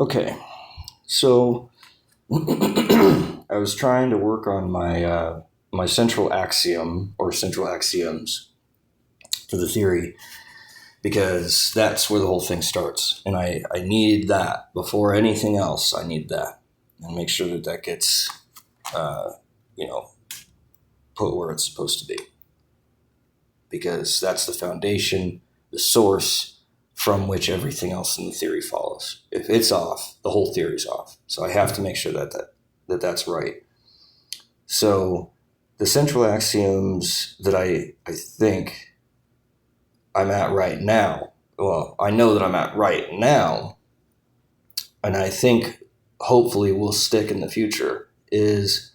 Okay, so I was trying to work on my central axiom or central axioms for the theory because that's where the whole thing starts, and I need that before anything else. I need that and make sure that that gets uh, you know put where it's supposed to be because that's the foundation, the source from which everything else in the theory follows. If it's off, the whole theory's off. So I have to make sure that's right. So the central axioms that I think I'm at right now, well, I know that I'm at right now, and I think hopefully will stick in the future, is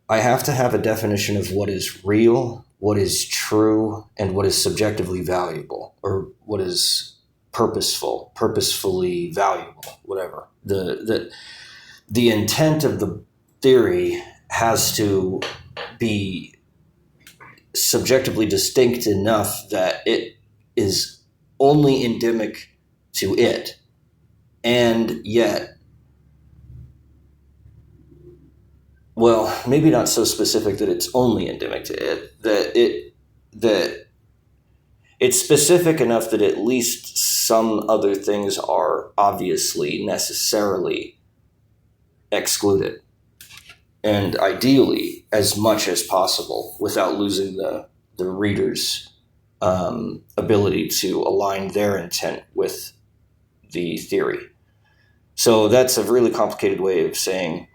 I have to have a definition of what is real, what is true, and what is subjectively valuable, or what is purposefully valuable, whatever. The intent of the theory has to be subjectively distinct enough that it is only endemic to it, and yet, well, maybe not so specific that it's only endemic to it, that it's specific enough that at least some other things are obviously necessarily excluded, and ideally as much as possible without losing the reader's ability to align their intent with the theory. So that's a really complicated way of saying,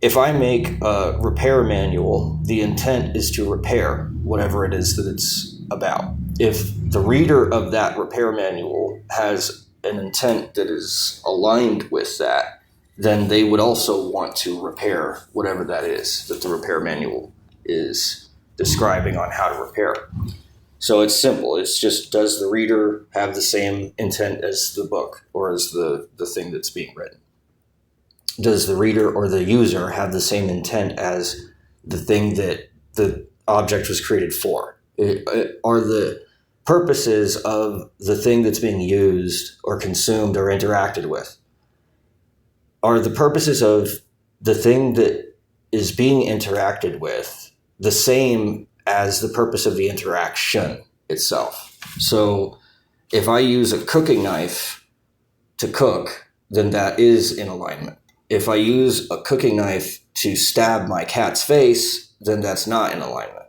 if I make a repair manual, the intent is to repair whatever it is that it's about. If the reader of that repair manual has an intent that is aligned with that, then they would also want to repair whatever that is that the repair manual is describing on how to repair. So it's simple. It's just, does the reader have the same intent as the book or as the thing that's being written? Does the reader or the user have the same intent as the thing that the object was created for? Are the purposes of the thing that's being used or consumed or interacted with, are the purposes of the thing that is being interacted with the same as the purpose of the interaction itself? So if I use a cooking knife to cook, then that is in alignment. If I use a cooking knife to stab my cat's face, then that's not in alignment.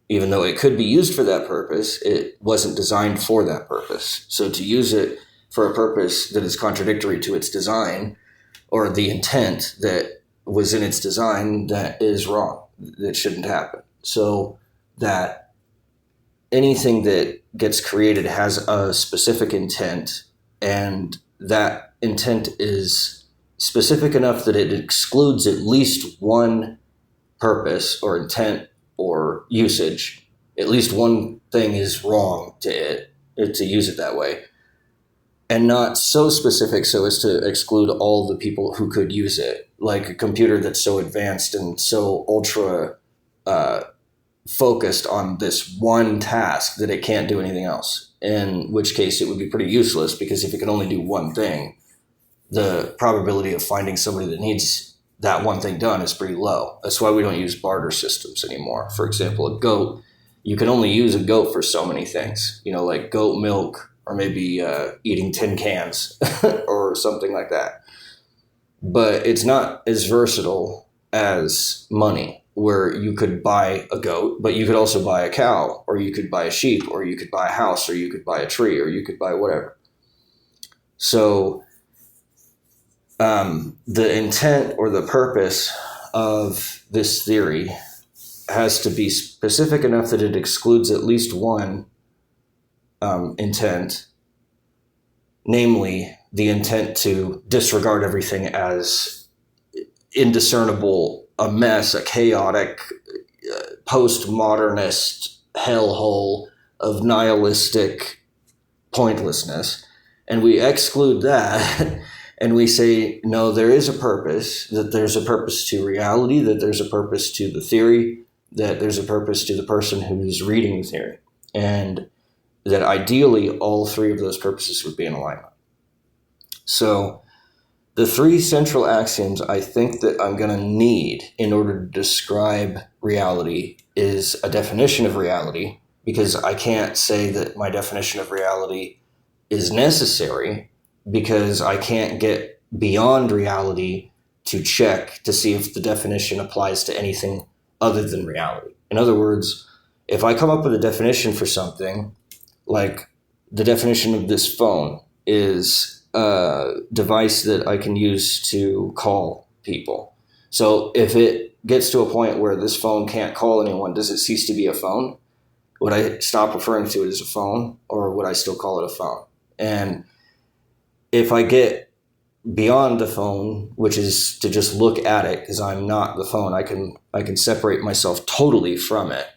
Even though it could be used for that purpose, it wasn't designed for that purpose. So to use it for a purpose that is contradictory to its design or the intent that was in its design, that is wrong. That shouldn't happen. So that anything that gets created has a specific intent, and that intent is specific enough that it excludes at least one purpose or intent or usage. At least one thing is wrong to it, to use it that way, and not so specific so as to exclude all the people who could use it, like a computer that's so advanced and so ultra focused on this one task that it can't do anything else, in which case it would be pretty useless, because if it can only do one thing, the probability of finding somebody that needs that one thing done is pretty low. That's why we don't use barter systems anymore. For example, a goat, you can only use a goat for so many things, like goat milk, or maybe eating tin cans or something like that. But it's not as versatile as money, where you could buy a goat, but you could also buy a cow, or you could buy a sheep, or you could buy a house, or you could buy a tree, or you could buy whatever. So the intent or the purpose of this theory has to be specific enough that it excludes at least one intent, namely the intent to disregard everything as indiscernible, a mess, a chaotic, postmodernist hellhole of nihilistic pointlessness. And we exclude that and we say, no, there is a purpose, that there's a purpose to reality, that there's a purpose to the theory, that there's a purpose to the person who's reading the theory, and that ideally all three of those purposes would be in alignment. So The three central axioms I think that I'm going to need in order to describe reality is a definition of reality, because I can't say that my definition of reality is necessary, because I can't get beyond reality to check to see if the definition applies to anything other than reality. In other words, if I come up with a definition for something, like the definition of this phone is a device that I can use to call people. So if it gets to a point where this phone can't call anyone, does it cease to be a phone? Would I stop referring to it as a phone, or would I still call it a phone? And if I get beyond the phone, which is to just look at it, because I'm not the phone, I can separate myself totally from it,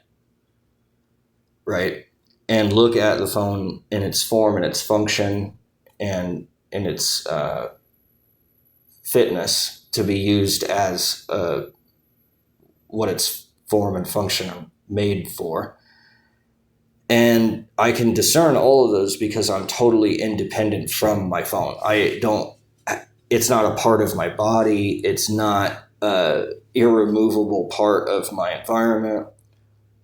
right? And look at the phone in its form and its function and in its fitness to be used as what its form and function are made for. And I can discern all of those because I'm totally independent from my phone. It's not a part of my body. It's not an irremovable part of my environment.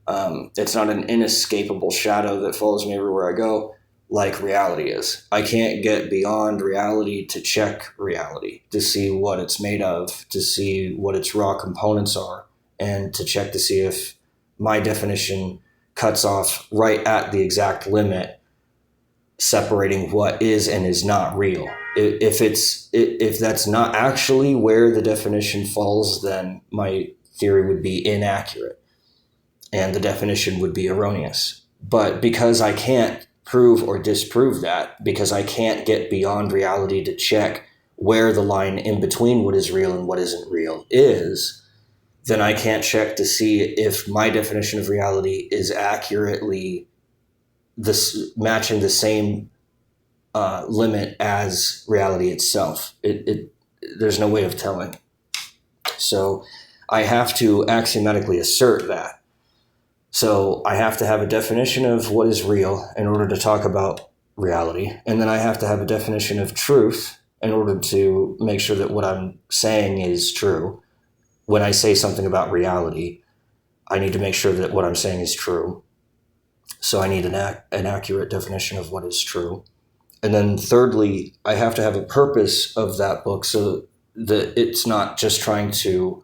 It's not an inescapable shadow that follows me everywhere I go, like reality is. I can't get beyond reality to check reality, to see what it's made of, to see what its raw components are, and to check to see if my definition cuts off right at the exact limit, separating what is and is not real. If that's not actually where the definition falls, then my theory would be inaccurate and the definition would be erroneous. But because I can't prove or disprove that, because I can't get beyond reality to check where the line in between what is real and what isn't real is, then I can't check to see if my definition of reality is accurately matching the same limit as reality itself. There's no way of telling. So I have to axiomatically assert that. So I have to have a definition of what is real in order to talk about reality. And then I have to have a definition of truth in order to make sure that what I'm saying is true. When I say something about reality, I need to make sure that what I'm saying is true. So I need an accurate definition of what is true. And then thirdly, I have to have a purpose of that book so that it's not just trying to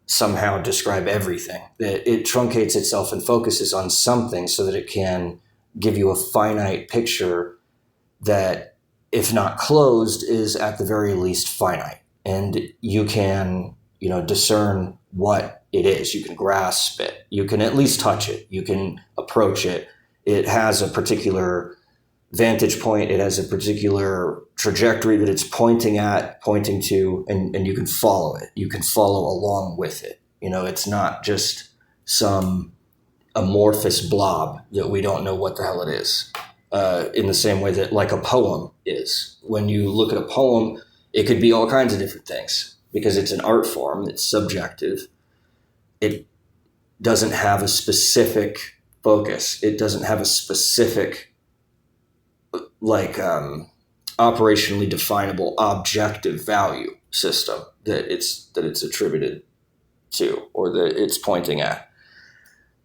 somehow describe everything, that it truncates itself and focuses on something so that it can give you a finite picture that, if not closed, is at the very least finite. And you can, discern what it is. You can grasp it. You can at least touch it. You can approach it. It has a particular vantage point. It has a particular trajectory that it's pointing to, and you can follow it. You can follow along with it. It's not just some amorphous blob that we don't know what the hell it is. In the same way that, like, a poem is. When you look at a poem, it could be all kinds of different things because it's an art form. It's subjective. It doesn't have a specific focus. It doesn't have a specific, operationally definable objective value system that it's attributed to or that it's pointing at.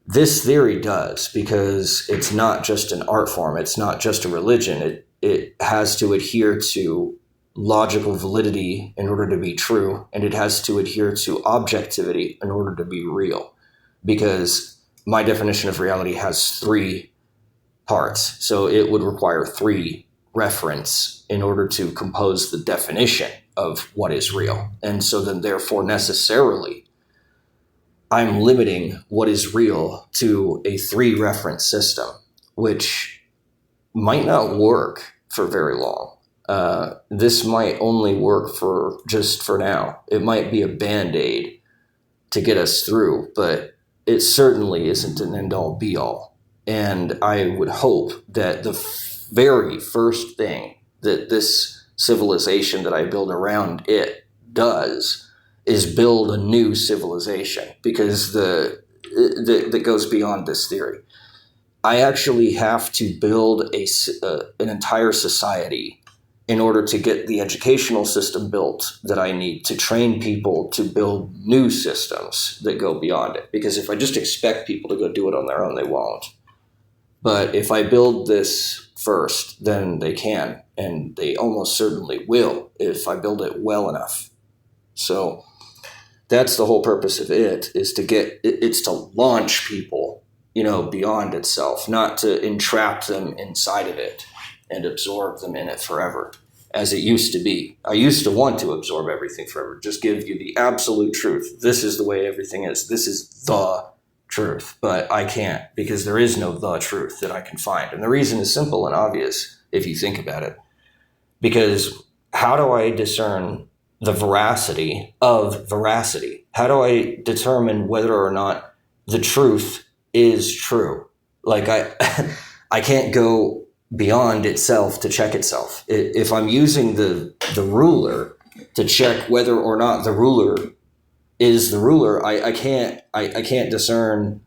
This theory does, because it's not just an art form. It's not just a religion. It has to adhere to logical validity in order to be true, and it has to adhere to objectivity in order to be real, because my definition of reality has three parts. So it would require three reference in order to compose the definition of what is real. And so then therefore necessarily I'm limiting what is real to a three reference system, which might not work for very long. This might only work for now. It might be a Band-Aid to get us through, but it certainly isn't an end-all be-all. And I would hope that the very first thing that this civilization that I build around it does is build a new civilization, because that goes beyond this theory. I actually have to build an entire society in order to get the educational system built that I need to train people to build new systems that go beyond it. Because if I just expect people to go do it on their own, they won't. But if I build this first, then they can, and they almost certainly will if I build it well enough. So that's the whole purpose of it, is it's to launch people, beyond itself, not to entrap them inside of it and absorb them in it forever, as it used to be. I used to want to absorb everything forever, just give you the absolute truth. This is the way everything is. This is the truth. But I can't, because there is no the truth that I can find. And the reason is simple and obvious if you think about it. Because how do I discern the veracity of veracity? How do I determine whether or not the truth is true? Like I can't go beyond itself to check itself. If I'm using the ruler to check whether or not the ruler is the ruler, I can't discern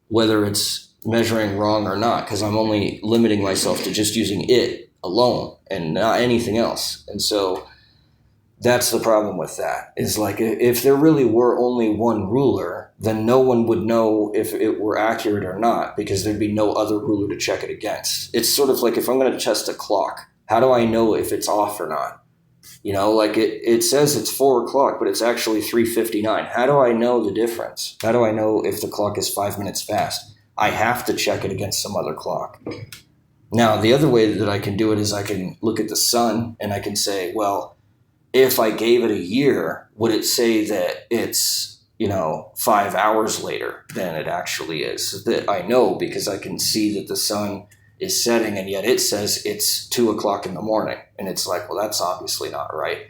whether it's measuring wrong or not, because I'm only limiting myself to just using it alone and not anything else. And so that's the problem with that, is like, if there really were only one ruler, then no one would know if it were accurate or not, because there'd be no other ruler to check it against. It's sort of like, if I'm going to test a clock, how do I know if it's off or not? Like it says it's 4:00, but it's actually 3:59. How do I know the difference? How do I know if the clock is 5 minutes fast? I have to check it against some other clock. Now, the other way that I can do it is I can look at the sun and I can say, well, if I gave it a year, would it say that it's, 5 hours later than it actually is? That I know, because I can see that the sun is setting, and yet it says it's 2:00 in the morning. And it's like, well, that's obviously not right.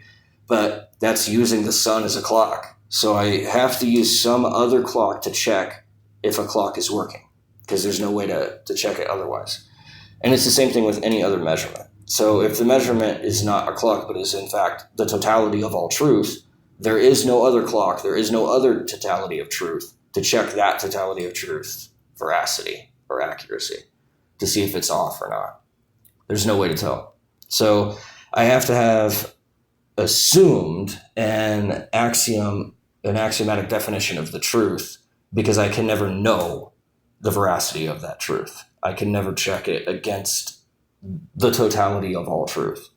But that's using the sun as a clock. So I have to use some other clock to check if a clock is working, because there's no way to check it otherwise. And it's the same thing with any other measurement. So if the measurement is not a clock, but is in fact the totality of all truth, there is no other clock, there is no other totality of truth to check that totality of truth, veracity or accuracy, to see if it's off or not. There's no way to tell. So I have to have assumed an axiomatic definition of the truth, because I can never know the veracity of that truth. I can never check it against the totality of all truth.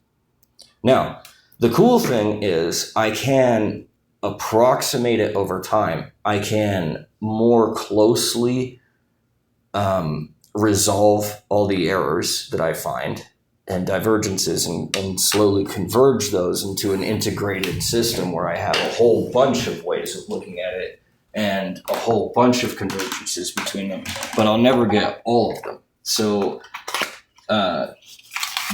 Now, the cool thing is I can approximate it over time. I can more closely resolve all the errors that I find and divergences and slowly converge those into an integrated system where I have a whole bunch of ways of looking at it and a whole bunch of convergences between them, but I'll never get all of them. So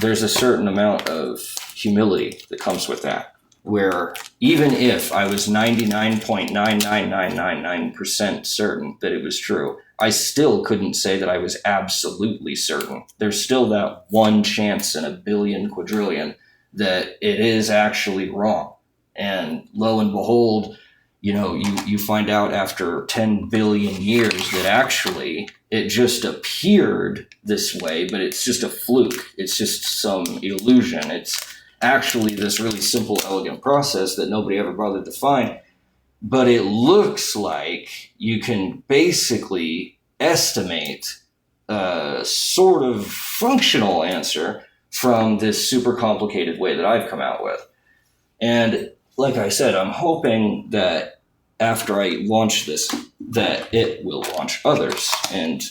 there's a certain amount of humility that comes with that, where even if I was 99.99999% certain that it was true, I still couldn't say that I was absolutely certain. There's still that one chance in a billion quadrillion that it is actually wrong. And lo and behold, you find out after 10 billion years that actually it just appeared this way, but it's just a fluke. It's just some illusion. It's actually this really simple, elegant process that nobody ever bothered to find. But it looks like you can basically estimate a sort of functional answer from this super complicated way that I've come out with. And like I said, I'm hoping that after I launch this, that it will launch others, and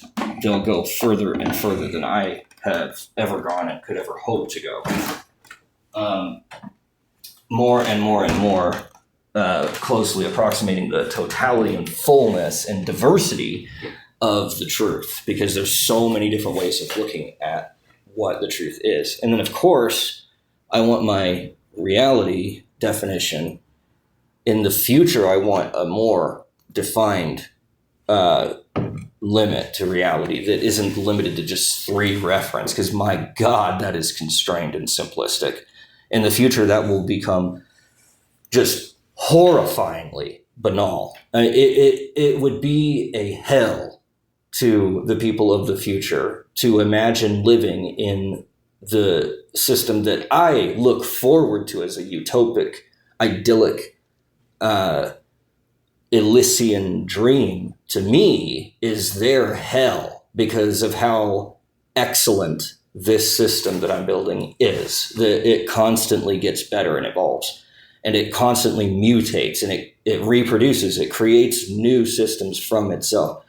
they'll go further and further than I have ever gone and could ever hope to go. More and more and more closely approximating the totality and fullness and diversity of the truth, because there's so many different ways of looking at what the truth is. And then, of course, I want my reality definition. In the future, I want a more defined limit to reality that isn't limited to just 3 reference, because my God, that is constrained and simplistic. In the future, that will become just horrifyingly banal. It would be a hell to the people of the future to imagine living in the system that I look forward to as a utopic, idyllic, Elysian dream, to me, is their hell because of how excellent this system that I'm building is. It constantly gets better and evolves, and it constantly mutates, and it reproduces. It creates new systems from itself.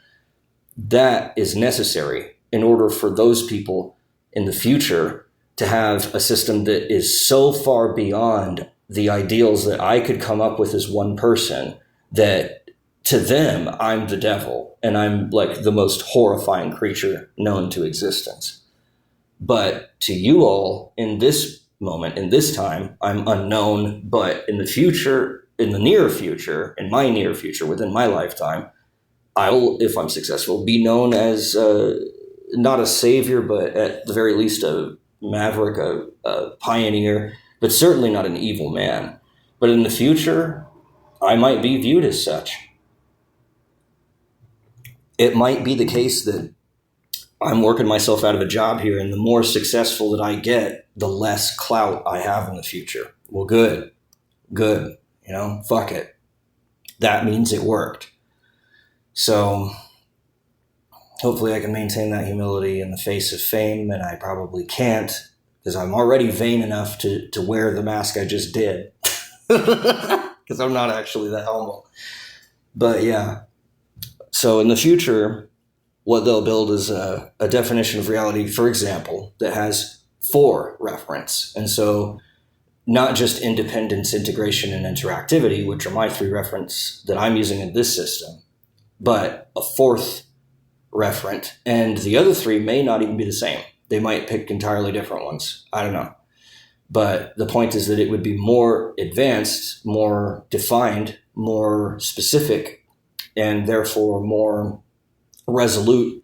That is necessary in order for those people in the future to have a system that is so far beyond the ideals that I could come up with as one person, that to them, I'm the devil and I'm like the most horrifying creature known to existence. But to you all in this moment, in this time, I'm unknown, but in the future, in the near future, in my near future, within my lifetime, I will, if I'm successful, be known as not a savior, but at the very least a maverick, a pioneer, but certainly not an evil man. But in the future, I might be viewed as such. It might be the case that I'm working myself out of a job here, and the more successful that I get, the less clout I have in the future. Well, good. Fuck it. That means it worked. So hopefully I can maintain that humility in the face of fame, and I probably can't, because I'm already vain enough to wear the mask I just did, because I'm not actually that humble. But yeah, so in the future, what they'll build is a definition of reality, for example, that has 4 reference. And so not just independence, integration, and interactivity, which are my 3 reference that I'm using in this system, but a 4th referent. And the other 3 may not even be the same. They might pick entirely different ones. I don't know. But the point is that it would be more advanced, more defined, more specific, and therefore more resolute,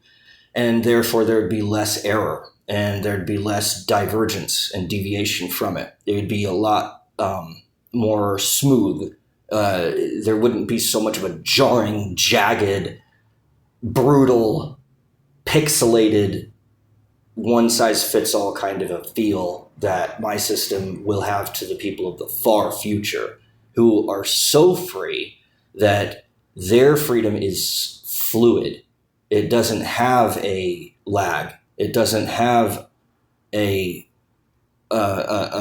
and therefore there would be less error, and there'd be less divergence and deviation from it. It would be a lot more smooth. There wouldn't be so much of a jarring, jagged, brutal, pixelated, one-size-fits-all kind of a feel that my system will have to the people of the far future, who are so free that their freedom is fluid. It doesn't have a lag. It doesn't have a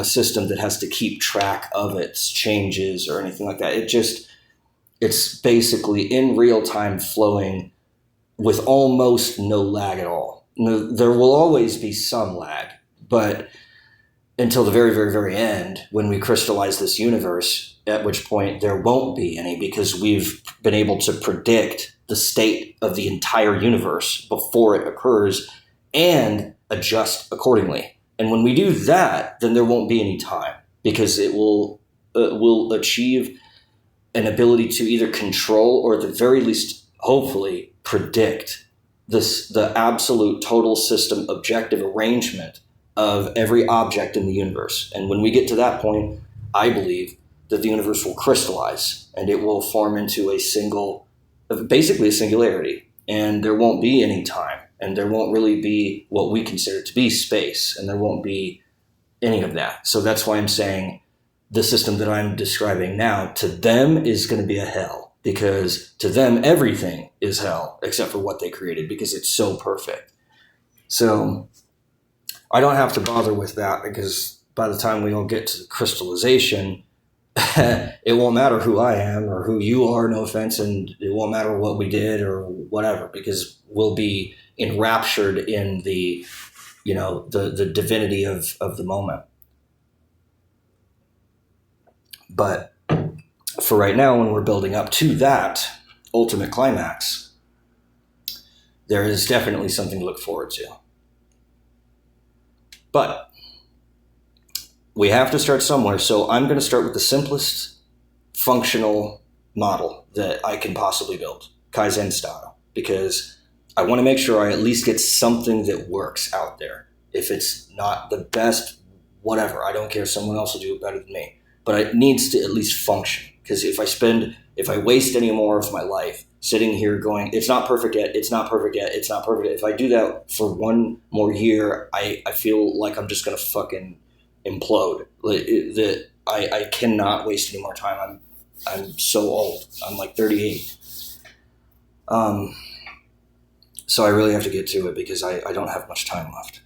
system that has to keep track of its changes or anything like that. It's basically in real time flowing with almost no lag at all. There will always be some lag, but until the very, very, very end, when we crystallize this universe, at which point there won't be any, because we've been able to predict the state of the entire universe before it occurs and adjust accordingly. And when we do that, then there won't be any time, because it will achieve an ability to either control or at the very least, hopefully, predict the absolute total system objective arrangement of every object in the universe. And when we get to that point, I believe that the universe will crystallize and it will form into basically a singularity. And there won't be any time, and there won't really be what we consider to be space, and there won't be any of that. So that's why I'm saying the system that I'm describing now, to them, is going to be a hell, because to them, everything is hell except for what they created, because it's so perfect. So I don't have to bother with that, because by the time we all get to the crystallization, it won't matter who I am or who you are, no offense, and it won't matter what we did or whatever, because we'll be enraptured in the divinity of the moment. But for right now, when we're building up to that ultimate climax, there is definitely something to look forward to. But we have to start somewhere, so I'm going to start with the simplest functional model that I can possibly build, Kaizen style, because I want to make sure I at least get something that works out there. If it's not the best, whatever, I don't care. Someone else will do it better than me. But it needs to at least function, because if I waste any more of my life sitting here going, it's not perfect yet, it's not perfect yet, it's not perfect yet. If I do that for one more year, I feel like I'm just gonna fucking implode. I cannot waste any more time. I'm so old. I'm like 38. So I really have to get to it because I don't have much time left.